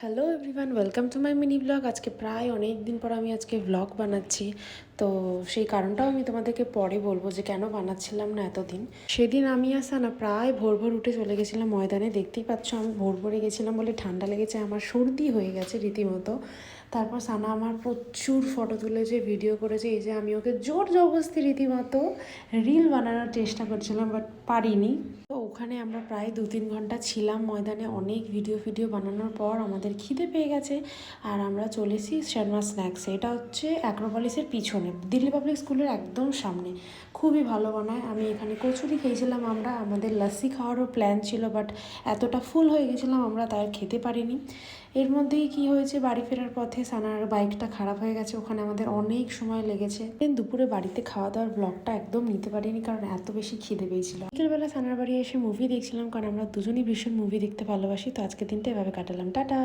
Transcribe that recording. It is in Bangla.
Hello everyone, welcome to my mini blog. আজকে প্রায় অনেক দিন পর আমি আজকে ব্লগ বানাচ্ছি। তো সেই কারণটাও আমি তোমাদেরকে পরে বলবো যে কেন বানাচ্ছিলাম না এতদিন। সেদিন আমি আসা না প্রায় ভোর ভোর উঠে চলে গেছিলাম ময়দানে। দেখতেই পাচ্ছ আমি ভোর ভোরে গেছিলাম বলে ঠান্ডা লেগেছে, আমার সর্দি হয়ে গেছে রীতিমতো। তারপর সানা আমার প্রচুর ফটো তুলেছে, ভিডিও করেছে। এই যে আমি ওকে জোর জবরদস্তি রীতিমতো রিল বানানোর চেষ্টা করছিলাম, বাট পারিনি। তো ওখানে আমরা প্রায় 2-3 ঘন্টা ছিলাম ময়দানে। অনেক ভিডিও বানানোর পর আমাদের খিদে পেয়ে গেছে আর আমরা চলেছি শর্মা স্ন্যাক্সে। এটা হচ্ছে অ্যাক্রোপলিসের পিছনে, দিল্লি পাবলিক স্কুলের একদম সামনে। খুবই ভালো বানায়। আমি এখানে কচুরি খেয়েছিলাম, আমাদের লাস্সি খাওয়ারও প্ল্যান ছিল, বাট এতটা ফুল হয়ে গেছিলাম আমরা, তাই খেতে পারিনি। এর মধ্যেই কি হয়েছে, বাড়ি ফেরার পথে সানার বাইকটা খারাপ হয়ে গেছে, ওখানে আমাদের অনেক সময় লেগেছে। দেন দুপুরে বাড়িতে খাওয়া দাওয়ার ব্লগটা একদম নিতে পারিনি, কারণ এত বেশি খিদে পেয়েছিল। বিকেলবেলা সানার বাড়ি এসে মুভি দেখছিলাম, কারণ আমরা দুজনই ভীষণ মুভি দেখতে ভালোবাসি। তো আজকের দিনটা এভাবে কাটালাম। টাটা।